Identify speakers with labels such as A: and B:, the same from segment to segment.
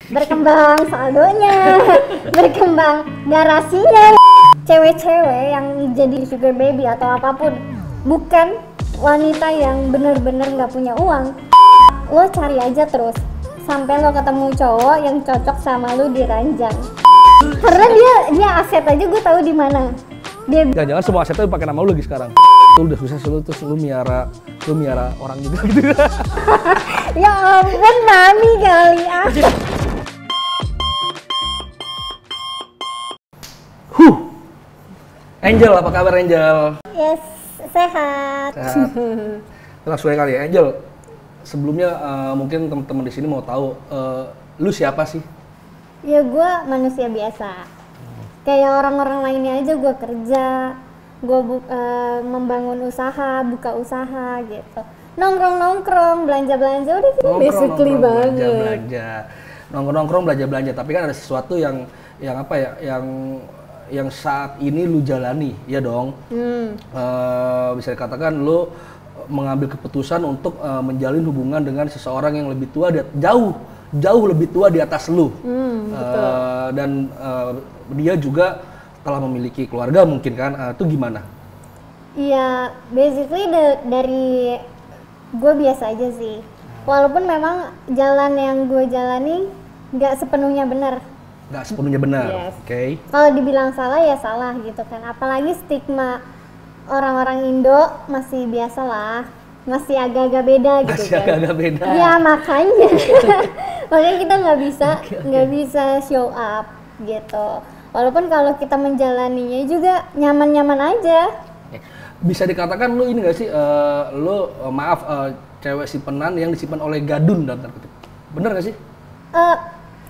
A: berkembang saldonya, berkembang garasinya. Cewek-cewek yang jadi sugar baby atau apapun bukan wanita yang bener-bener nggak punya uang. Lo cari aja terus sampai lo ketemu cowok yang cocok sama lo di ranjang. Karena dia aset aja gue tahu di mana.
B: Jangan semua asetnya pakai nama lu lagi sekarang. Lu udah sukses lu terus lu miara orang juga gitu.
A: Ya ampun, mami kali ah.
B: Angel, apa kabar Angel?
A: Yes, sehat.
B: Langsung kali ya Angel. Sebelumnya mungkin teman-teman di sini mau tahu lu siapa sih?
A: Ya gue manusia biasa. Kayak orang-orang lainnya aja, gue kerja, gue membangun usaha, buka usaha gitu. Nongkrong-nongkrong, belanja-belanja, udah gitu basically banget.
B: Belanja. Nongkrong-nongkrong, belanja-belanja, tapi kan ada sesuatu yang apa ya, yang saat ini lu jalani, ya dong. Bisa dikatakan lu mengambil keputusan untuk menjalin hubungan dengan seseorang yang lebih tua, jauh lebih tua di atas lu. Dan dia juga telah memiliki keluarga mungkin kan, itu gimana?
A: Iya, basically dari gue biasa aja sih. Walaupun memang jalan yang gue jalani nggak sepenuhnya benar.
B: Nggak sepenuhnya benar,
A: Yes.
B: Oke.
A: Kalau dibilang salah ya salah gitu kan. Apalagi stigma orang-orang Indo masih biasa lah, masih agak-agak beda gitu
B: Masih
A: kan.
B: agak-agak beda.
A: Ya makanya, makanya kita nggak bisa show up gitu. Walaupun kalau kita menjalaninya juga nyaman-nyaman aja.
B: Bisa dikatakan lu ini nggak sih, cewek simpenan yang disimpan oleh gadun dan terkutip. Bener nggak sih?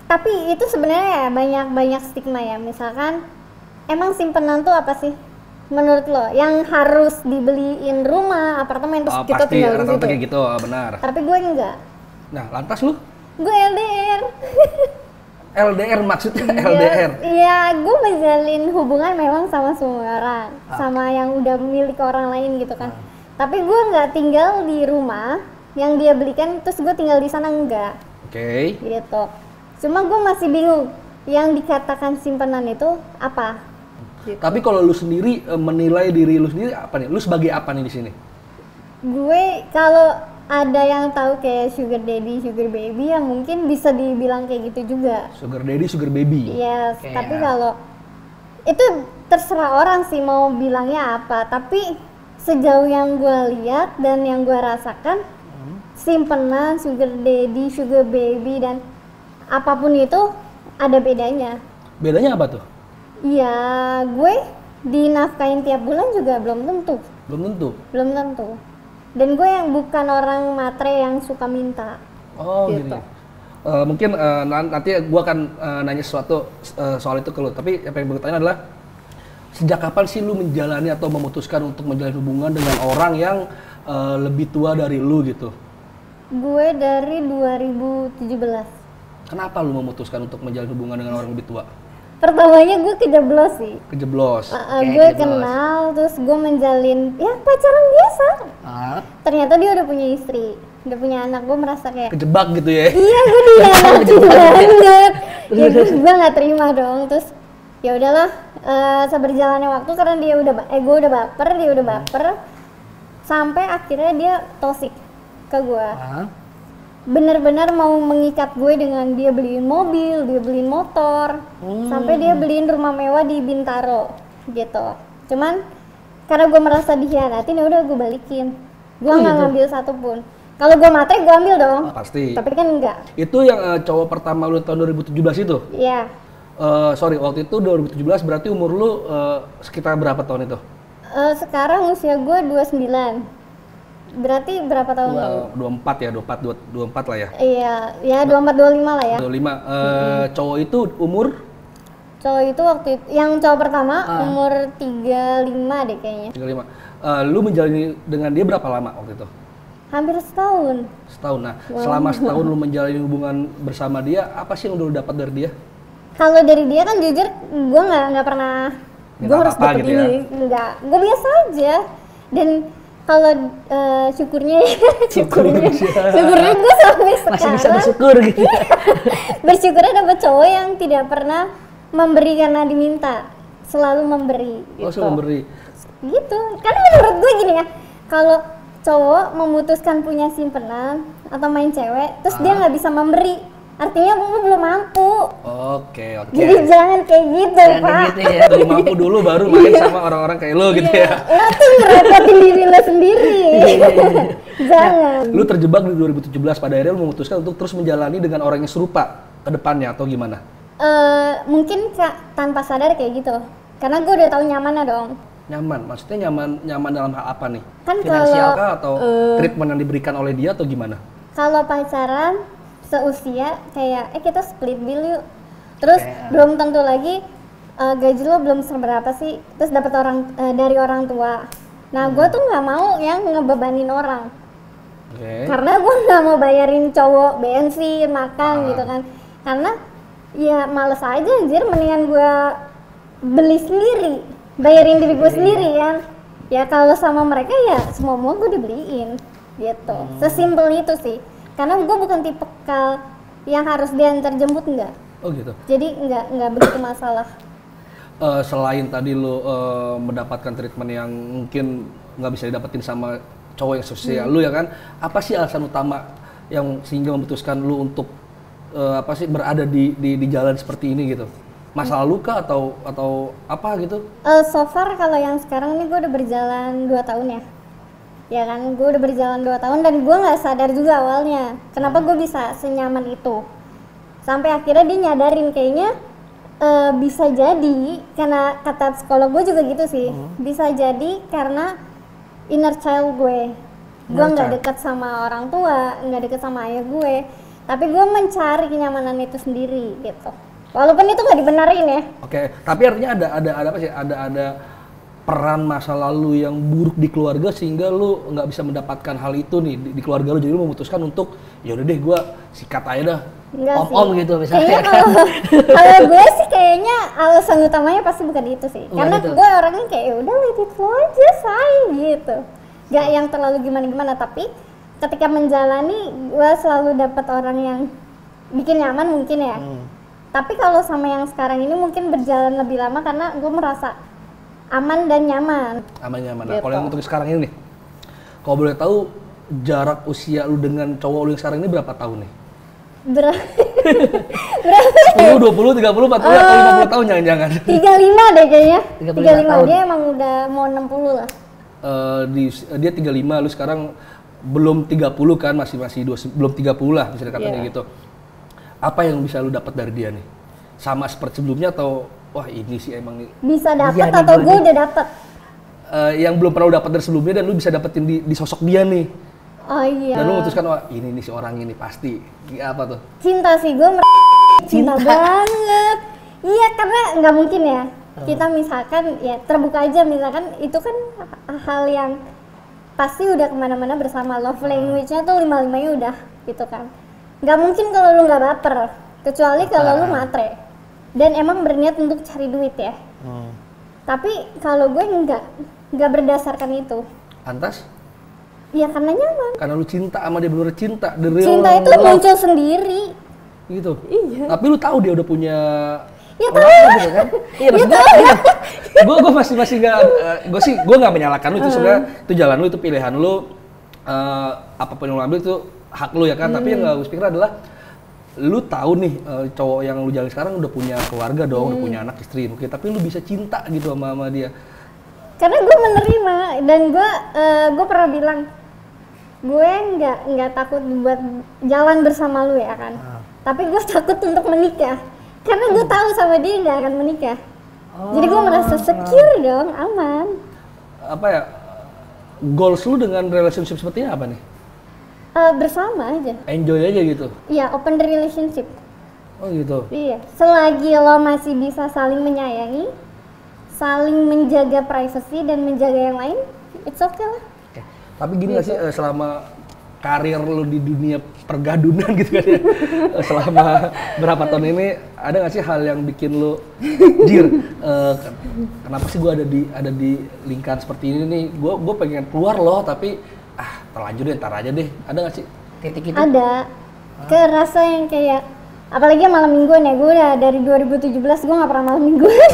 A: Tapi itu sebenarnya banyak stigma ya. Misalkan, emang simpenan tuh apa sih? Menurut lo, yang harus dibeliin rumah, apartemen, terus kita
B: Pasti
A: tinggal di
B: rata-rata
A: situ.
B: kayak gitu, benar.
A: Tapi gue enggak.
B: Nah, lantas lu?
A: Gue LDR.
B: LDR maksudnya LDR?
A: Iya, gue menjalin hubungan memang sama semua orang, sama yang udah milik orang lain gitu kan. Tapi gue nggak tinggal di rumah yang dia belikan, terus gue tinggal di sana, enggak.
B: Oke.
A: Gitu. Cuma gue masih bingung, yang dikatakan simpenan itu apa? Gitu.
B: Tapi kalau lu sendiri menilai diri lu sendiri apa nih? Lu sebagai apa nih di sini?
A: Gue kalau ada yang tahu kayak sugar daddy, sugar baby, yang mungkin bisa dibilang kayak gitu juga.
B: Sugar daddy, sugar baby.
A: Yes,
B: Oke,
A: tapi
B: ya.
A: kalau itu terserah orang sih mau bilangnya apa. Tapi sejauh yang gue lihat dan yang gue rasakan, simpenan, sugar daddy, sugar baby, dan apapun itu ada bedanya.
B: Bedanya apa tuh?
A: Ya, gue dinafkain tiap bulan juga belum tentu.
B: Belum tentu.
A: Belum tentu. Dan gue yang bukan orang matre yang suka minta.
B: Oh,
A: Gitu.
B: gini. Mungkin nanti gue akan nanya sesuatu soal itu ke lu. Tapi yang pengen gue tanya adalah, sejak kapan sih lu menjalani atau memutuskan untuk menjalin hubungan dengan orang yang lebih tua dari lu gitu?
A: Gue dari 2017.
B: Kenapa lu memutuskan untuk menjalin hubungan dengan orang lebih tua?
A: Pertamanya gue kejeblos sih.
B: Kejeblos. Oke,
A: Gue
B: kejeblos.
A: kenal, terus gue menjalin ya pacaran biasa. Ternyata dia udah punya istri, udah punya anak. Gue merasa kayak
B: Kejebak gitu ya?
A: iya, gue dihianati banget. Ya gue nggak terima dong. Terus ya udahlah, seberjalannya waktu karena gue udah baper, dia udah baper, sampai akhirnya dia toxic ke gue. Bener-bener mau mengikat gue dengan dia beliin mobil, dia beliin motor, sampai dia beliin rumah mewah di Bintaro gitu. Cuman karena gue merasa dikhianatin, ya udah gue balikin. Gue nggak ngambil satupun. Kalau gue matre gue ambil dong.
B: Pasti.
A: Tapi kan enggak.
B: Itu yang cowok pertama lu tahun 2017 itu?
A: Iya.
B: Sorry, waktu itu 2017 berarti umur lu sekitar berapa tahun itu?
A: Sekarang usia gue 29. Berarti berapa tahun lalu?
B: 24 ya, 24 lah ya.
A: Iya, ya 24 25 lah ya.
B: 25. Cowok itu umur?
A: Cowok itu waktu itu, yang cowok pertama umur 35 deh kayaknya.
B: 35. Lu menjalani dengan dia berapa lama waktu itu?
A: Hampir setahun.
B: Setahun. Nah, selama setahun lu menjalani hubungan bersama dia, apa sih yang udah lu dapat dari dia?
A: Kalau dari dia kan jujur, gue nggak pernah, gue harus
B: apa-apa
A: dapet
B: gitu
A: ini,
B: ya?
A: enggak, gue biasa aja. Dan kalau syukurnya syukurnya gue sampai sekarang
B: masih bisa bersyukur gitu.
A: Bersyukurnya dapat cowok yang tidak pernah memberi karena diminta, selalu memberi.
B: Oh, selalu memberi.
A: Gitu. Karena menurut gue gini ya, kalau cowok memutuskan punya simpenan atau main cewek, terus dia nggak bisa memberi, artinya lu belum mampu.
B: Oke.
A: Jadi jangan kayak gitu, Pak.
B: Gitu ya. Belum mampu dulu baru main sama orang-orang kayak lo gitu ya.
A: Lo tuh ngerepotin diri lo sendiri. Jangan.
B: Lu terjebak di 2017, pada akhirnya lu memutuskan untuk terus menjalani dengan orang yang serupa ke depannya atau gimana?
A: Mungkin tanpa sadar kayak gitu. Karena gue udah tahu nyamannya dong.
B: Nyaman, maksudnya nyaman dalam hal apa nih?
A: Kan
B: finansial kah atau treatment yang diberikan oleh dia atau gimana?
A: Kalau pacaran seusia kayak kita split bill yuk. Terus belum tentu lagi gaji lo belum seberapa sih, terus dapat dari orang tua. Nah, gue tuh nggak mau yang ngebebanin orang. Karena gue nggak mau bayarin cowok bensin, makan gitu kan. Karena ya males aja anjir, mendingan gue beli sendiri, bayarin diri gue sendiri kan. Ya kalau sama mereka ya semua gue dibeliin gitu. Sesimpel itu sih. Karena gue bukan tipe yang harus diantar jemput, enggak.
B: Oh gitu.
A: Jadi enggak begitu masalah.
B: Selain tadi lo mendapatkan treatment yang mungkin nggak bisa didapetin sama cowok yang seusia lu ya kan, apa sih alasan utama yang sehingga memutuskan lu untuk berada di jalan seperti ini gitu? Masa lalu kah atau apa gitu?
A: So far kalau yang sekarang ini gue udah berjalan 2 tahun ya. Ya kan, gue udah berjalan 2 tahun dan gue nggak sadar juga awalnya kenapa gue bisa senyaman itu. Sampai akhirnya dia nyadarin kayaknya bisa jadi, karena kata psikolog gue juga gitu sih, bisa jadi karena inner child gue nggak dekat sama orang tua, nggak dekat sama ayah gue, tapi gue mencari kenyamanan itu sendiri gitu, walaupun itu nggak dibenarin ya.
B: Oke, tapi artinya ada apa sih, ada peran masa lalu yang buruk di keluarga sehingga lu nggak bisa mendapatkan hal itu nih di keluarga lu, jadi lu memutuskan untuk ya udah deh gue sikat aja dah, om gitu misalnya.
A: Kalau gue sih kayaknya alasan utamanya pasti bukan itu sih, karena itu. Gue orangnya kayak ya udah let it flow aja say gitu, gak yang terlalu gimana-gimana. Tapi ketika menjalani gue selalu dapat orang yang bikin nyaman mungkin ya. Tapi kalau sama yang sekarang ini mungkin berjalan lebih lama karena gue merasa aman dan nyaman.
B: Aman nyaman. Nah, kalau yang untuk sekarang ini nih, kalau boleh tahu jarak usia lu dengan cowok lu yang sekarang ini berapa tahun nih? Berapa? 10, 20, 30, 40 atau 50 tahun jangan-jangan?
A: 35 deh kayaknya. 35 dia emang udah mau 60 lah.
B: Dia 35, lu sekarang belum 30 kan, masih belum 30 lah bisa dikatakan gitu. Apa yang bisa lu dapat dari dia nih? Sama seperti sebelumnya atau wah ini sih emang nih
A: bisa dapat atau gue udah dapat?
B: Yang belum pernah lu dapat dari sebelumnya dan lu bisa dapetin di sosok dia nih.
A: Oh iya.
B: Dan lu memutuskan wah ini nih si orang ini pasti. Apa tuh?
A: Cinta sih, gue cinta banget. Iya, karena nggak mungkin ya. Kita misalkan ya terbuka aja, misalkan itu kan hal yang pasti udah kemana-mana bersama. Love language-nya tuh 5-5-nya udah gitu kan. Nggak mungkin kalau lu nggak baper, kecuali kalau lu matre dan emang berniat untuk cari duit ya. Tapi kalau gue nggak berdasarkan itu.
B: Lantas?
A: Ya karena nyaman.
B: Karena lu cinta sama dia, bener cinta.
A: Cinta itu muncul sendiri.
B: Gitu?
A: Iya.
B: Tapi lu tahu dia udah punya
A: ya tahu
B: gitu kan? Iya maksudnya gue masih nggak, gue nggak menyalahkan lu itu sebenarnya itu jalan lu, itu pilihan lu, apapun yang lu ambil itu hak lu ya kan. Tapi yang nggak gue pikir adalah lu tahu nih cowok yang lu jalan sekarang udah punya keluarga dong, udah punya anak istri mungkin, tapi lu bisa cinta gitu sama dia. Karena
A: gue menerima dan gue pernah bilang gue nggak takut buat jalan bersama lu ya kan, tapi gue takut untuk menikah karena gue tahu sama dia nggak akan menikah. Jadi gue merasa secure dong, aman.
B: Apa ya goals lu dengan relationship seperti apa nih?
A: Bersama aja.
B: Enjoy aja gitu?
A: Iya, open relationship.
B: Oh gitu?
A: Iya, selagi lo masih bisa saling menyayangi, saling menjaga privasi dan menjaga yang lain, it's okay lah.
B: Tapi gini nggak sih, selama karir lu di dunia pergadunan gitu kan ya, selama berapa tahun ini, ada nggak sih hal yang bikin lu jir, kenapa sih gue ada di lingkaran seperti ini nih, gue pengen keluar loh tapi terlanjur deh, ntar aja deh, ada nggak sih titik itu?
A: Ada, kerasa yang kayak apalagi malam mingguan ya, gue udah dari 2017 gue nggak pernah malam mingguan.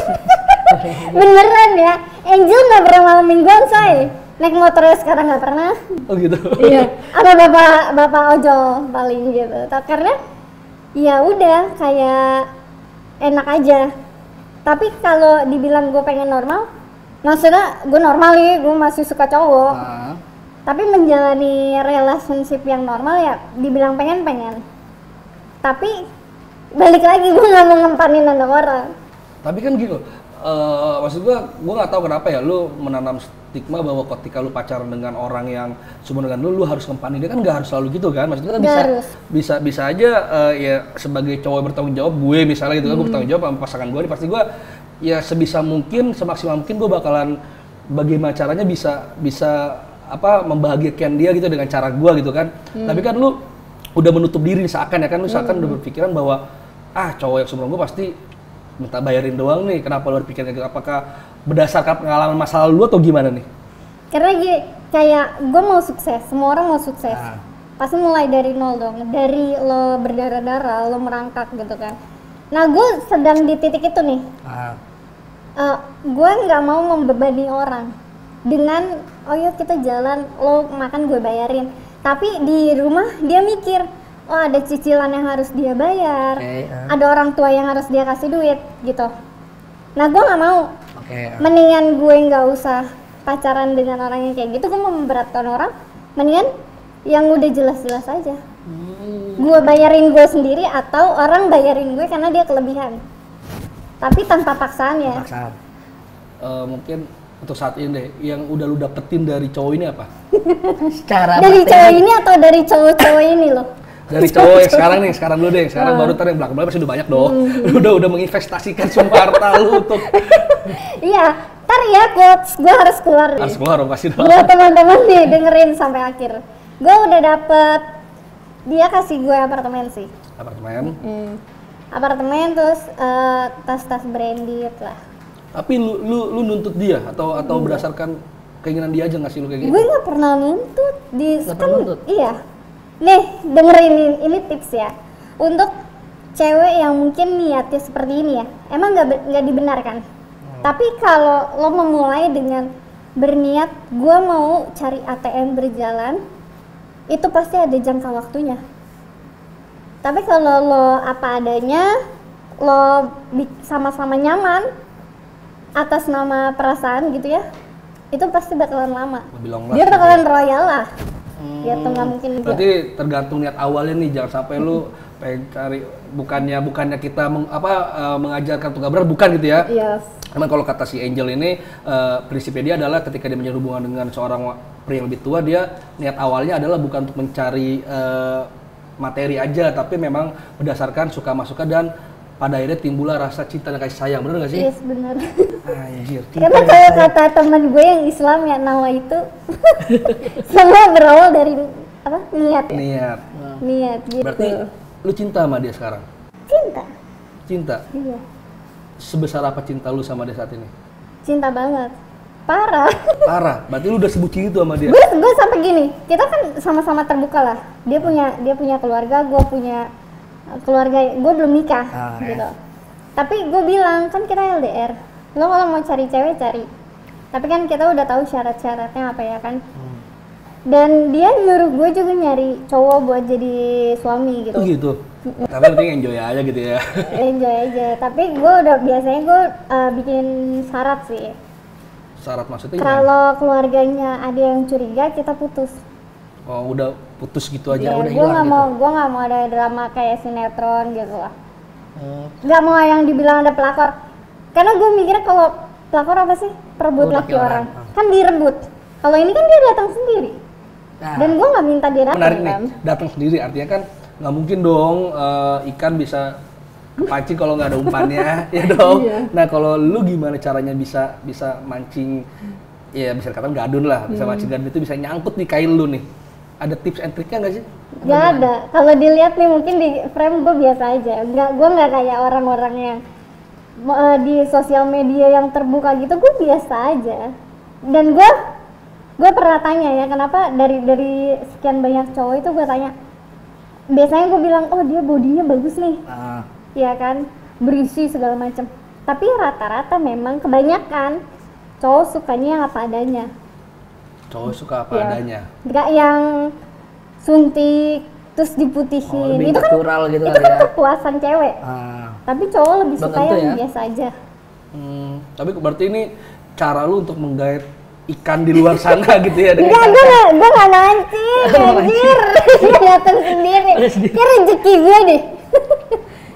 A: Beneran ya, Angel nggak pernah malam mingguan say, naik motornya sekarang nggak pernah.
B: Oh gitu.
A: Iya. Apa bapak ojol paling gitu. Karena ya udah kayak enak aja. Tapi kalau dibilang gue pengen normal, maksudnya gue normal nih, gue masih suka cowok. Tapi menjalani relationship yang normal ya dibilang pengen. Tapi balik lagi gue nggak mau ngempanin anak orang.
B: Tapi kan gitu, maksud gue nggak tahu kenapa ya lu menanam stigma bahwa ketika lu pacaran dengan orang yang cuma dengan lu harus ngempanin dia, kan nggak harus selalu gitu kan, maksudnya kan bisa aja ya sebagai cowok yang bertanggung jawab, gue misalnya gitu kan, gue bertanggung jawab sama pasangan gue, pasti gue ya sebisa mungkin, semaksimal mungkin gue bakalan bagaimana caranya bisa membahagiakan dia gitu dengan cara gue gitu kan. Tapi kan lu udah menutup diri seakan ya kan, lu seakan udah berpikiran bahwa cowok yang sebelum gue pasti minta bayarin doang nih, kenapa lu berpikir gitu? Apakah berdasarkan pengalaman masa lalu lu atau gimana nih?
A: Karena kayak gue mau sukses, semua orang mau sukses. Pasti mulai dari nol dong, dari lo berdarah-darah, lo merangkak gitu kan. Nah gue sedang di titik itu nih. Gue nggak mau membebani orang dengan yuk kita jalan, lo makan gue bayarin. Tapi di rumah dia mikir, ada cicilan yang harus dia bayar, ada orang tua yang harus dia kasih duit gitu. Nah gue nggak mau. Mendingan gue nggak usah pacaran dengan orang yang kayak gitu, gue mau memberatkan orang. Mendingan yang udah jelas-jelas aja. Gue bayarin gue sendiri atau orang bayarin gue karena dia kelebihan. Tapi tanpa paksaan ya.
B: Mungkin untuk saat ini deh, yang udah lu dapetin dari cowok ini apa?
A: Dari cowok ini atau dari cowok-cowok ini loh?
B: Dari cowok yang sekarang dulu deh, sekarang baru ntar yang belakang pasti udah banyak dong. Udah menginvestasikan semua harta lu untuk.
A: Iya, ntar ya gue harus keluar.
B: Harus keluar dong pasti dong.
A: Buat teman-teman nih dengerin sampai akhir. Gue udah dapet, dia kasih gue apartemen sih. Apartemen terus tas-tas branded lah. Tapi
B: lu nuntut dia atau berdasarkan keinginan dia aja ngasih lu kayak gitu?
A: Gue nggak pernah nuntut Iya. Nih dengerin ini tips ya. Untuk cewek yang mungkin niatnya seperti ini ya, emang nggak dibenarkan. Tapi kalau lo memulai dengan berniat gue mau cari ATM berjalan, itu pasti ada jangka waktunya. Tapi kalau lo apa adanya, lo sama-sama nyaman atas nama perasaan gitu ya, itu pasti bakalan lama. Dia bakalan royal lah. Ya tuh nggak mungkin.
B: Berarti tergantung niat awalnya nih, jangan sampai lu pengen cari bukannya kita mengajarkan untuk berat, bukan gitu ya.
A: Yes.
B: Emang kalau kata si Angel ini prinsipnya dia adalah ketika dia menjalin hubungan dengan seorang pria yang lebih tua, dia niat awalnya adalah bukan untuk mencari materi aja, tapi memang berdasarkan suka-masuka dan pada akhirnya timbullah rasa cinta dan kasih sayang, bener gak sih?
A: Yes, bener.
B: Karena
A: kalau kata teman gue yang Islam ya, Nawa itu semua berawal dari apa? Niat ya? Niat gitu.
B: Berarti lu cinta sama dia sekarang? Cinta? Iya. Sebesar apa cinta lu sama dia saat ini?
A: Cinta banget. Parah. Berarti lu udah sebutin itu sama dia? Gue sampai gini, kita kan sama-sama terbuka lah. Dia punya keluarga, gue punya keluarga, gue belum nikah gitu. Tapi gue bilang kan kita LDR, lo kalau mau cari cewek cari, tapi kan kita udah tahu syarat-syaratnya apa ya kan. Dan dia nyuruh gue juga nyari cowok buat jadi suami gitu.
B: Oh gitu. Tapi penting enjoy aja gitu ya.
A: Enjoy aja. Tapi gue biasanya gue bikin syarat sih.
B: Syarat maksudnya?
A: Kalau keluarganya ada yang curiga, kita putus.
B: Oh, udah putus gitu aja,
A: ya,
B: udah hilang gitu.
A: Gue nggak mau ada drama kayak sinetron gitu lah. Nggak mau yang dibilang ada pelakor. Karena gue mikirnya kalau pelakor apa sih? Perebut laki orang. Kan direbut. Kalau ini kan dia datang sendiri. Dan gue nggak minta dia datang.
B: Menarik nih, datang sendiri artinya kan nggak mungkin dong ikan bisa kepancing kalau nggak ada umpannya, ya dong. Iya. Nah kalau lu gimana caranya bisa mancing, ya bisa dikatakan gadun lah, bisa mancing gadun itu bisa nyangkut di kail lu nih. ada tips and triknya nggak sih?
A: Nggak ada. Kalau dilihat nih mungkin di frame gue biasa aja. Gue nggak kayak orang-orang yang di sosial media yang terbuka gitu. Gue biasa aja. Dan gue pernah tanya ya, kenapa dari sekian banyak cowok itu gue tanya. Biasanya gue bilang, oh dia bodinya bagus nih, ya kan, berisi segala macam. Tapi rata-rata memang kebanyakan cowok sukanya yang apa adanya.
B: Cowok suka apa adanya.
A: Nggak yang suntik terus diputihin.
C: Lebih
A: Itu kan
C: natural gitu
A: itu
C: kali
A: kan
C: ya.
A: kepuasan cewek. Tapi cowok lebih
C: Belum
A: suka
C: tentu
A: yang
C: ya.
A: biasa aja.
B: Tapi berarti ini cara lu untuk menggait ikan di luar sana gitu ya?
A: Enggak, gue nggak nancing, anjir. Dia datang sendiri. Ini rezeki gue deh.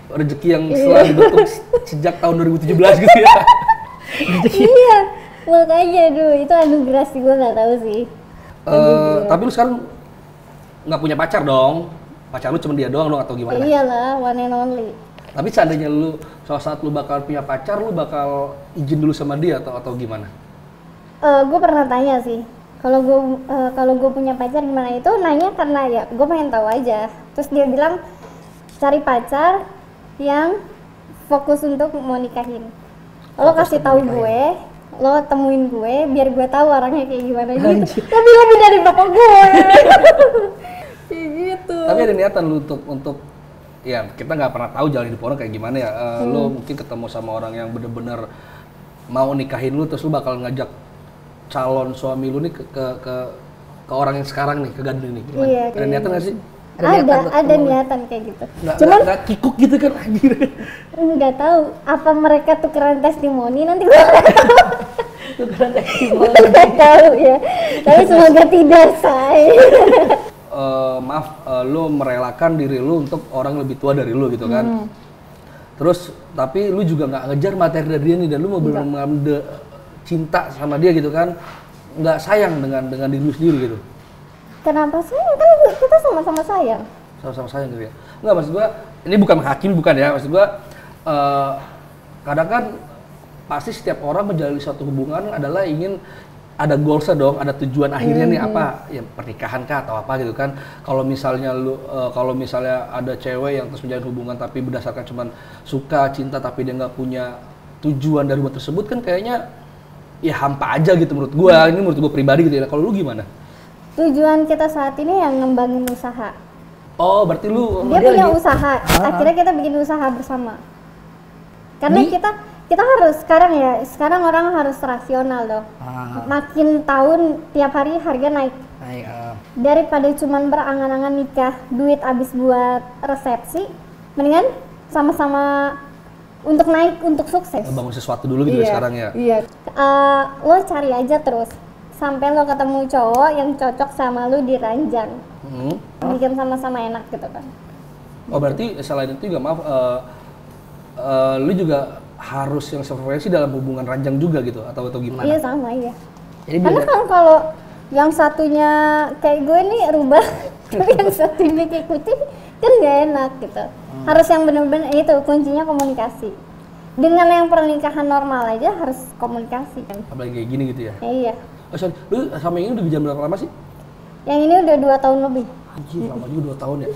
B: Rezeki yang setelah dibentuk sejak tahun 2017 gitu ya?
A: Iya, makanya itu anugerah sih, gue nggak tahu sih.
B: Tapi lu sekarang nggak punya pacar dong? Pacar lu cuma dia doang dong atau gimana?
A: Iyalah, one and only.
B: Tapi seandainya lu suatu saat lu bakal punya pacar, lu bakal izin dulu sama dia atau gimana?
A: Gue pernah tanya sih, kalau gue punya pacar gimana, itu nanya karena ya gue pengen tahu aja. Terus dia bilang cari pacar yang fokus untuk mau nikahin. Lo kasih tahu gue, lo temuin gue biar gue tahu orangnya kayak gimana gitu. Lebih dari bapak gue. Kayak gitu.
B: Tapi ada niatan lu untuk ya kita nggak pernah tahu jalan hidup orang kayak gimana ya. Lu mungkin ketemu sama orang yang bener-bener mau nikahin lu, terus lu bakal ngajak calon suami lu nih ke orang yang sekarang nih, ke Gadun ini. Gimana?
A: Iya,
B: Ada niatan nggak sih?
A: Ada niatan kayak gitu.
B: Cuman nggak kikuk gitu kan anjir.
A: Nggak tahu apa mereka tukeran testimoni, nanti gue nggak tahu.
C: Tukeran testimoni.
A: Nggak tahu ya. Tapi semoga tidak, say.
B: Lu merelakan diri lu untuk orang lebih tua dari lu gitu kan. Terus tapi lu juga nggak ngejar materi dari dia nih, dan lu mau benar-benar cinta sama dia gitu kan, nggak sayang dengan diri lu sendiri gitu.
A: Kenapa sayang? Kan kita sama-sama sayang.
B: Sama-sama sayang gitu ya. Nggak, maksud gua ini bukan menghakimi, bukan ya, maksud gua kadang kan pasti setiap orang menjalani suatu hubungan adalah ingin ada goalsnya dong, ada tujuan akhirnya nih apa, ya pernikahan kah atau apa gitu kan. Kalau misalnya ada cewek yang terus menjalin hubungan tapi berdasarkan cuman suka, cinta, tapi dia nggak punya tujuan dari hubungan tersebut, kan kayaknya ya hampa aja gitu menurut gua. Ini menurut gua pribadi gitu ya. Kalau lu gimana?
A: Tujuan kita saat ini yang ngembangin usaha.
B: Oh, berarti lu
A: Dia punya usaha, akhirnya kita bikin usaha bersama. Karena kita harus sekarang orang harus rasional dong. Makin tahun tiap hari harga naik. Daripada cuman berangan-angan nikah, duit habis buat resepsi, mendingan sama-sama untuk naik, untuk sukses.
B: Bangun sesuatu dulu gitu ya sekarang ya.
A: Iya. Lo cari aja terus sampai lo ketemu cowok yang cocok sama lo di ranjang. Bikin sama-sama enak gitu kan.
B: Oh, berarti selain itu juga lu juga harus yang sefrekuensi dalam hubungan ranjang juga gitu atau gimana?
A: Iya, sama iya.
C: Jadi
A: Karena kan kalau yang satunya kayak gue nih rubah, tapi yang satunya kayak kucing kan gak enak gitu. Harus yang bener-bener itu kuncinya komunikasi. Dengan yang pernikahan normal aja harus komunikasi kan.
B: Apalagi kayak gini gitu ya?
A: Iya.
B: Oh, sorry, lu sama yang ini udah bijan berapa lama sih?
A: Yang ini udah 2 tahun lebih.
B: Anjir, lama juga 2 tahun ya?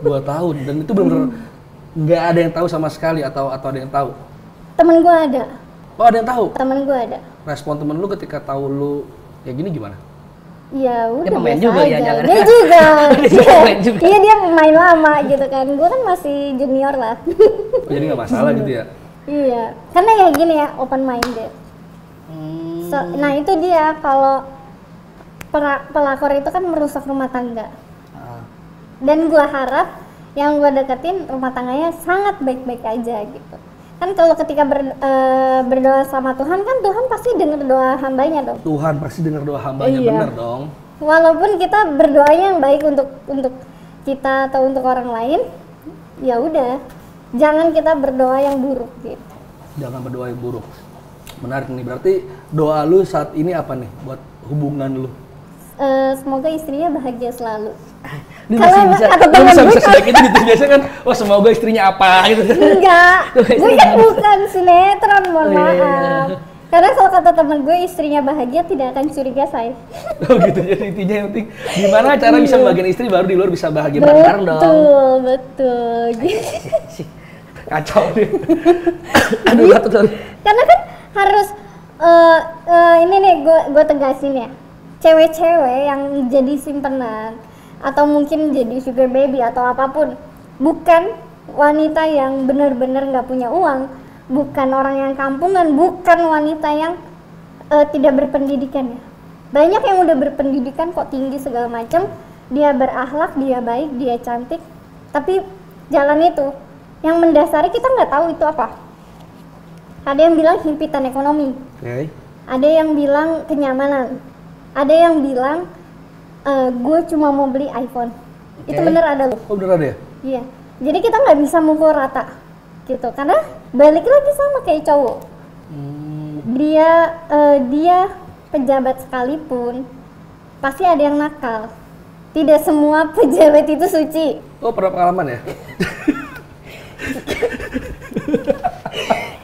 B: 2 tahun, dan itu bener-bener nggak ada yang tahu sama sekali atau ada yang tahu?
A: Temen gue ada.
B: Oh, ada yang tahu?
A: Temen gue ada.
B: Respon temen lu ketika tahu lu kayak gini gimana?
A: Ya udah
C: pemain
A: biasa
C: juga ya,
A: aja.
C: jangan.
A: Dia juga.
C: Dia pemain juga.
A: Iya, dia pemain lama gitu kan. Gue kan masih junior lah.
B: Oh, jadi nggak masalah gitu ya?
A: Iya, karena ya gini ya, open minded. Nah itu dia, kalau pelakor itu kan merusak rumah tangga. Dan gue harap yang gue deketin rumah tangganya sangat baik-baik aja gitu. Kan kalau ketika berdoa sama Tuhan, kan Tuhan pasti dengar doa hambanya dong.
B: Tuhan pasti dengar doa hambanya,
A: Iya.
B: benar dong.
A: Walaupun kita berdoanya yang baik untuk kita atau untuk orang lain, ya udah, jangan kita berdoa yang buruk gitu.
B: Jangan berdoa yang buruk. Menarik nih, berarti doa lu saat ini apa nih buat hubungan lu?
A: Semoga istrinya bahagia selalu.
C: Lu
A: Kalau
C: masih bisa.
A: kata
B: Lu
A: temen gue
B: bisa sebaik itu gitu, biasanya kan, wah semoga istrinya apa gitu.
A: enggak,
C: Tuh,
A: gue
C: istrinya
A: kan
C: apa?
A: bukan sinetron, mohon
C: Oh, iya, iya,
A: maaf. Karena kalau kata teman gue, istrinya bahagia tidak akan curiga, say.
B: Oh gitu, jadi intinya yang penting gimana cara bisa membagian istri baru di luar bisa bahagia bareng dong.
A: Betul.
B: Kacau nih. Aduh, satu sorry.
A: Karena kan harus ini nih gue tegasin ya, cewek-cewek yang jadi simpenan atau mungkin jadi sugar baby atau apapun, bukan wanita yang benar-benar nggak punya uang, bukan orang yang kampungan, bukan wanita yang tidak berpendidikan ya. Banyak yang udah berpendidikan kok, tinggi segala macam, dia berakhlak, dia baik, dia cantik, tapi jalan itu yang mendasari kita nggak tahu itu apa. Ada yang bilang himpitan ekonomi, ada yang bilang kenyamanan, ada yang bilang gue cuma mau beli iPhone. Itu bener ada loh.
B: Oh bener ada ya?
A: Iya, jadi kita nggak bisa mukul rata gitu, karena balik lagi sama kayak cowok. Dia pejabat sekalipun pasti ada yang nakal. Tidak semua pejabat itu suci.
B: Oh pernah pengalaman ya?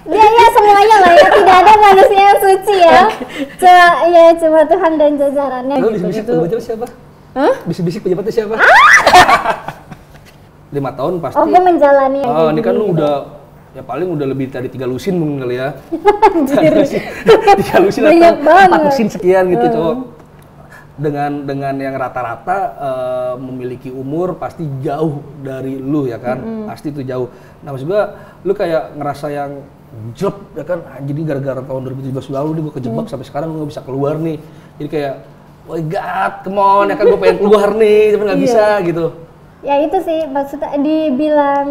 A: Ya semuanya lah ya, tidak ada manusia yang suci ya. Cuma Tuhan dan jajarannya.
B: Lo bisik-bisik pejabatnya siapa?
A: Hah?
B: Bisik-bisik pejabatnya siapa? 5 tahun pasti.
A: Oh, gue menjalani yang
B: Oh, ini kan
A: gini
B: lu
A: gitu.
B: udah ya paling udah lebih dari 3 lusin mungkin kali ya.
A: Anjir.
B: 3 lusin
A: Banyak
B: atau
A: banget.
B: 4 lusin sekian gitu cowok. Dengan yang rata-rata memiliki umur pasti jauh dari lu ya kan, pasti itu jauh. Nah maksud gua, lu kayak ngerasa yang jelek ya kan, jadi gara-gara tahun 2017 lalu nih gua kejebak sampai sekarang gua nggak bisa keluar nih. Jadi kayak, oh god, come on ya kan, gua pengen keluar nih, tapi nggak bisa gitu.
A: Ya itu sih maksudnya, dibilang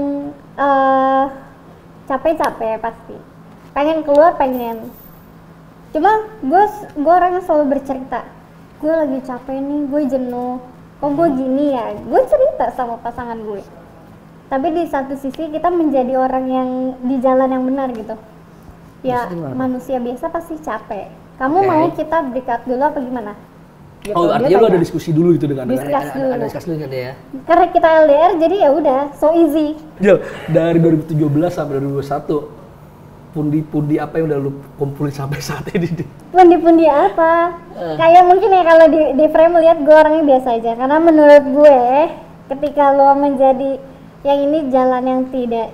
A: capek-capek pasti. Pengen keluar, pengen. Cuma gue orang yang selalu bercerita. Gue lagi capek nih, gue jenuh, kok gue gini ya, gue cerita sama pasangan gue. Tapi di satu sisi kita menjadi orang yang di jalan yang benar gitu ya. Manusia biasa pasti capek. Kamu mau kita break up dulu apa gimana gitu.
B: Oh artinya lu ada diskusi dulu gitu dengan
A: Discuss dulu.
C: Ada discuss dulu kan ya.
A: Karena kita LDR jadi ya udah so easy.
B: Jel, dari 2017 sampai 2021 pundi-pundi apa yang udah lu kumpulin sampai saat ini?
A: Pundi-pundi apa? Kayak mungkin ya kalau di frame lihat gue orangnya biasa aja. Karena menurut gue ketika lo menjadi yang ini jalan yang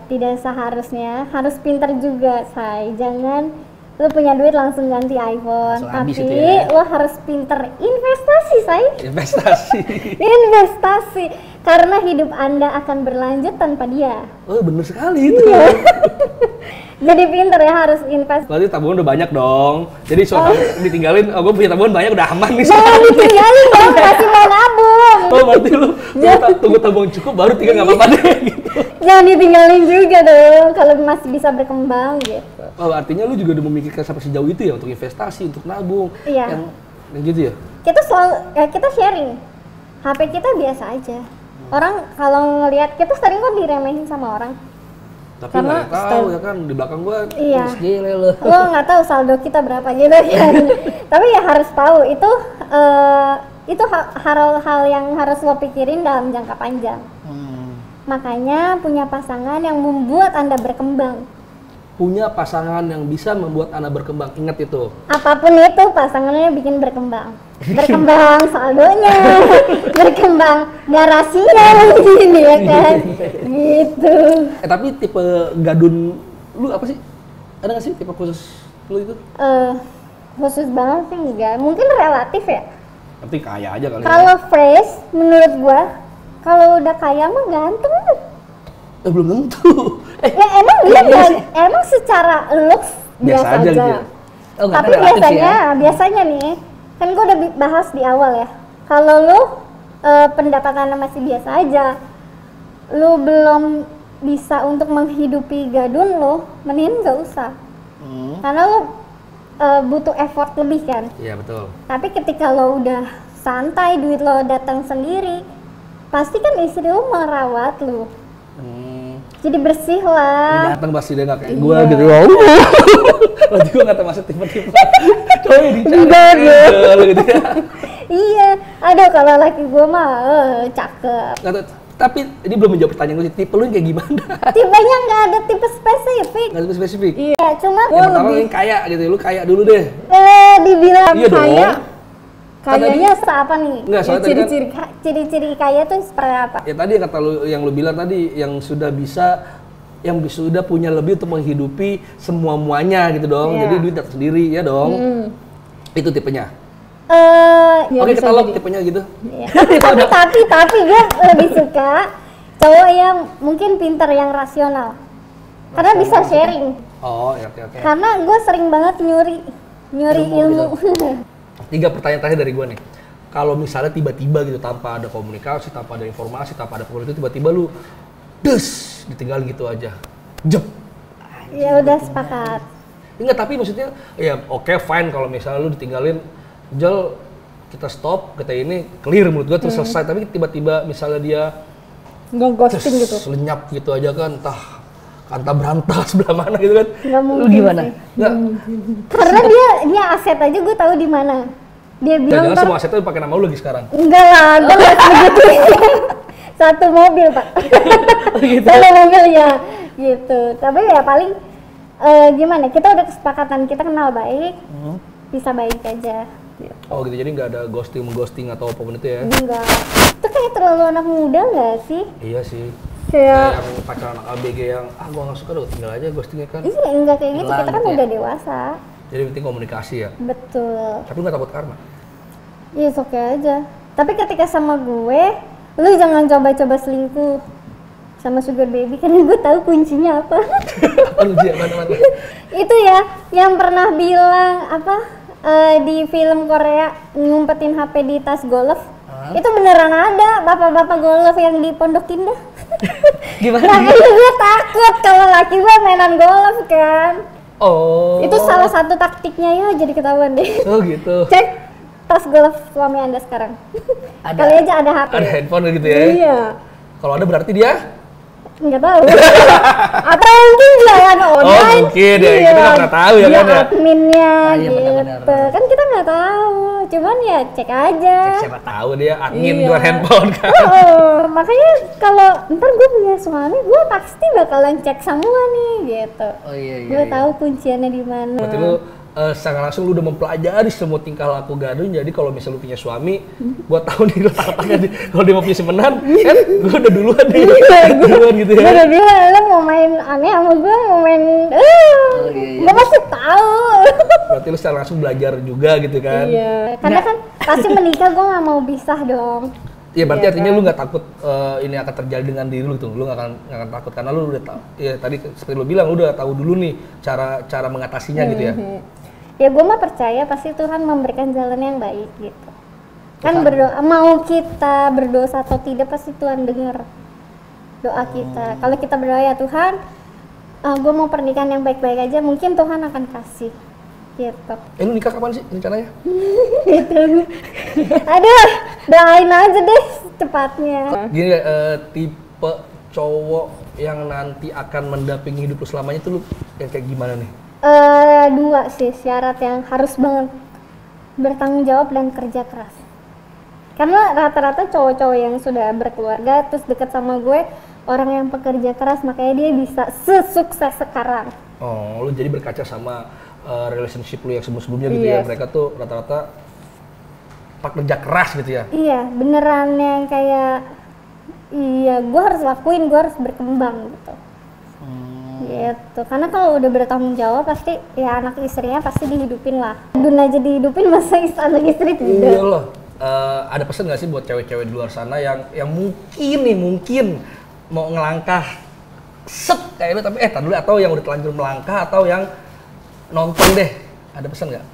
A: tidak seharusnya, harus pintar juga, say. Jangan lo punya duit langsung ganti iPhone,
C: Langsung habis
A: tapi
C: itu ya.
A: lo harus pintar investasi, say. Investasi. Karena hidup Anda akan berlanjut tanpa dia.
B: Oh bener sekali itu.
A: Jadi pinter ya, harus invest.
B: Berarti tabungan udah banyak dong. Jadi soal ditinggalin, oh gue punya tabungan banyak udah aman nih.
A: Jangan ditinggalin dong, masih mau nabung.
B: Oh berarti lu tunggu tabungan cukup baru tinggal nggak apa-apa deh gitu.
A: Jangan ditinggalin juga dong, kalau masih bisa berkembang gitu.
B: Oh artinya lu juga udah memikirkan sampai sejauh itu ya untuk investasi, untuk nabung.
A: Iya.
B: Yang gitu ya?
A: Kita sharing. HP kita biasa aja. Orang kalau ngelihat kita sering kok diremehin sama orang.
B: Tapi
A: Karena
B: nggak tahu ya kan di belakang gua
A: Iya.
C: Gile lu.
A: Lo nggak tahu saldo kita berapa gitu kan. Tapi ya harus tahu itu hal-hal yang harus lo pikirin dalam jangka panjang. Makanya punya pasangan yang membuat Anda berkembang.
B: punya pasangan yang bisa membuat Anda berkembang. Ingat itu.
A: Apapun itu pasangannya bikin berkembang. Berkembang saldonya, berkembang garasinya mungkin ya kan. Gitu.
B: Tapi tipe gadun lu apa sih? Ada nggak sih tipe khusus lu itu?
A: Khusus banget sih enggak. Mungkin relatif ya.
B: Tapi kaya aja kali.
A: Kalau fresh menurut gua, kalau udah kaya mah ganteng.
B: Belum tentu.
A: Ya emang dia emang secara looks biasa aja.
B: gitu ya?
C: Oh, nggak
A: Tapi
C: relatif
A: biasanya nih, kan gua udah bahas di awal ya. Kalau lu pendapatannya masih biasa aja, lu belum bisa untuk menghidupi gadun lo, mending nggak usah. Karena lu butuh effort lebih kan.
B: Iya betul.
A: Tapi ketika lo udah santai, duit lo datang sendiri, pasti kan istri lo merawat lo. Jadi bersih lah.
B: Datang pasti dia nggak kayak gua gitu. Wow. Berarti gua nggak termasuk tipe-tipe cowok yang dicari gitu ya.
A: Iya, aduh kalau laki gua mah cakep.
B: Tapi ini belum menjawab pertanyaan gue sih, tipe lu yang kayak gimana?
A: Tipenya nggak ada tipe spesifik.
B: Nggak spesifik.
A: Iya, cuma
B: Yang pertama lu yang kaya gitu, lu kaya dulu deh.
A: dibilang
B: Iya dong.
A: kaya.
B: Kan
A: Kayaknya apa nih?
B: Enggak, soalnya tadi
A: Ciri-ciri kaya tuh seperti apa?
B: Ya tadi yang kata lu, yang lu bilang tadi, yang sudah sudah punya lebih untuk menghidupi semua-muanya gitu dong.
A: Iya.
B: Jadi duit datang sendiri ya dong. Itu tipenya.
A: Ya
B: Oke,
A: bisa
B: kita lock
A: jadi.
B: tipenya gitu.
A: Iya. tapi gue lebih suka cowok yang mungkin pintar, yang rasional. Karena bisa sharing.
B: Oh, ya, oke.
A: Karena gue sering banget nyuri ilmu.
B: 3 pertanyaan terakhir dari gue nih. Kalau misalnya tiba-tiba gitu tanpa ada komunikasi, tanpa ada informasi, tanpa ada itu tiba-tiba lu ditinggalin gitu aja. Jep.
A: Ya udah sepakat.
B: Enggak, tapi maksudnya ya oke, fine kalau misalnya lu ditinggalin, Jel, kita stop, kita ini clear menurut gue terus selesai. Tapi tiba-tiba misalnya dia
A: Ghosting gitu.
B: lenyap gitu aja kan, entah kanta berantah sebelah mana gitu kan.
A: Nggak mungkin.
C: Lu gimana?
A: sih.
B: Enggak.
A: Karena dia aset aja gue tahu di mana. Dia bilang
B: Jangan semua asetnya pakai nama lu lagi sekarang.
A: enggak lah, gue nggak sebegitu. Satu mobil pak. Satu mobil ya, gitu. Tapi ya paling gimana? Kita udah kesepakatan, kita kenal baik, bisa baik aja.
B: Oh gitu, jadi nggak ada ghosting atau apapun itu ya?
A: Enggak. Itu kayak terlalu anak muda nggak sih?
B: Iya sih.
A: Kayak
B: Yang pacaran anak ABG yang gua nggak suka, tinggal aja ghostingnya kan.
A: iya enggak kayak gitu.
C: Hilang
A: Kita kan
C: gitu ya?
A: udah dewasa.
B: Jadi penting komunikasi ya.
A: Betul.
B: Tapi nggak takut karma.
A: Iya, oke aja. Tapi ketika sama gue, lu jangan coba-coba selingkuh sama sugar baby karena gue tahu kuncinya apa.
B: Aduh, dia mana-mana.
A: Itu ya, yang pernah bilang apa di film Korea ngumpetin HP di tas golf. Itu beneran ada bapak-bapak golf yang di Pondok Indah.
C: Gimana?
A: Makanya gue takut kalau laki gue mainan golf kan.
B: Oh.
A: Itu salah satu taktiknya ya, jadi ketahuan deh.
B: Oh gitu.
A: Cek tas golf suami Anda sekarang. Kali aja ada HP.
B: Ada handphone gitu ya?
A: Iya.
B: Kalau ada berarti dia?
A: Nggak tahu. Atau mungkin jualan online.
B: Oh mungkin ya, kita nggak pernah tahu ya
A: dia
B: kan ya?
A: adminnya
C: Iya,
A: gitu.
C: benar-benar.
A: Kan kita nggak tahu. Cuman ya cek aja.
B: Siapa tahu dia admin
A: Iya.
B: jual handphone kan?
A: Oh, makanya kalau ntar gue punya suami, gue pasti bakalan cek semua nih gitu.
C: Oh iya.
A: Gue tahu kunciannya di mana.
B: Berarti lu secara langsung lu udah mempelajari semua tingkah laku Gadun, jadi kalau misalnya lu punya suami, gua tahu nih letaknya kalau dia mau punya semenan, kan gua udah duluan nih, duluan gitu ya.
A: Udah bilang lo mau main aneh sama gue, mau main
C: iya.
A: gue pasti tahu.
B: Berarti lu secara langsung belajar juga gitu kan?
A: Iya, karena kan pasti menikah gue nggak mau pisah dong.
B: Iya, berarti
A: Iya
B: artinya
A: kan?
B: lu nggak takut ini akan terjadi dengan diri lu tuh, lu nggak akan takut karena lu udah tahu. Iya tadi seperti lu bilang, lu udah tahu dulu nih cara mengatasinya gitu ya.
A: Ya gue mah percaya pasti Tuhan memberikan jalan yang baik gitu. Kan berdoa, mau kita berdosa atau tidak pasti Tuhan dengar doa kita. Kalau kita berdoa ya Tuhan, gue mau pernikahan yang baik-baik aja, mungkin Tuhan akan kasih gitu.
B: Lu nikah kapan sih rencananya?
A: Gitu. Aduh, doain aja deh cepatnya.
B: Gini tipe cowok yang nanti akan mendampingi hidup lu selamanya tuh lu yang kayak gimana nih?
A: Dua sih syarat yang harus banget, bertanggung jawab dan kerja keras. Karena rata-rata cowok-cowok yang sudah berkeluarga terus deket sama gue orang yang pekerja keras, makanya dia bisa sesukses sekarang.
B: Oh, lu jadi berkaca sama relationship lu yang sebelum-sebelumnya gitu ya.
A: Yes.
B: Mereka tuh rata-rata pekerja keras gitu ya.
A: Iya, beneran yang kayak iya, gue harus lakuin, gue harus berkembang gitu. Gitu. Karena kalau udah bertanggung jawab pasti ya anak istrinya pasti dihidupin lah. Dun aja dihidupin, masa anak istri tidak.
B: Iya loh. Ada pesan nggak sih buat cewek-cewek di luar sana yang mungkin mau ngelangkah set kayak lu tapi tar dulu, atau yang udah terlanjur melangkah atau yang nonton deh, ada pesan nggak?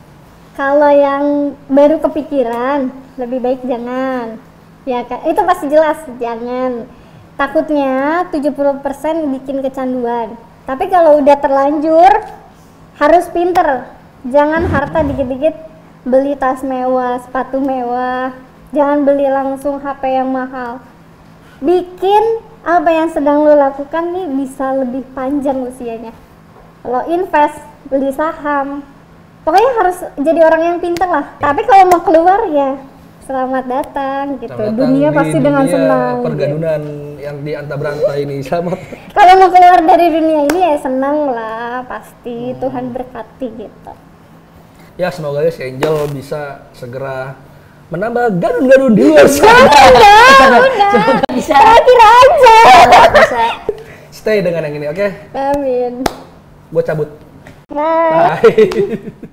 A: Kalau yang baru kepikiran, lebih baik jangan. Ya kan, itu pasti jelas jangan. Takutnya 70% bikin kecanduan. Tapi kalau udah terlanjur, harus pinter. Jangan harta dikit-dikit beli tas mewah, sepatu mewah. Jangan beli langsung HP yang mahal. Bikin apa yang sedang lo lakukan nih bisa lebih panjang usianya. Kalau invest, beli saham, pokoknya harus jadi orang yang pintar lah. Tapi kalau mau keluar ya selamat datang gitu.
B: Selamat
A: Dunia
B: datang
A: pasti
B: di
A: dengan
B: dunia
A: senang.
B: pergadunan yang di anta beranta ini. Selamat.
A: Kalau mau keluar dari dunia ini ya senang lah pasti, Tuhan berkati gitu.
B: Ya semoga ya si Angel bisa segera menambah gadun-gadun di luar sana.
A: Udah,
C: Bisa.
A: terakhir aja.
C: Bisa.
B: Stay dengan yang ini, oke?
A: Amin.
B: Gue cabut.
A: Bye.
B: Bye.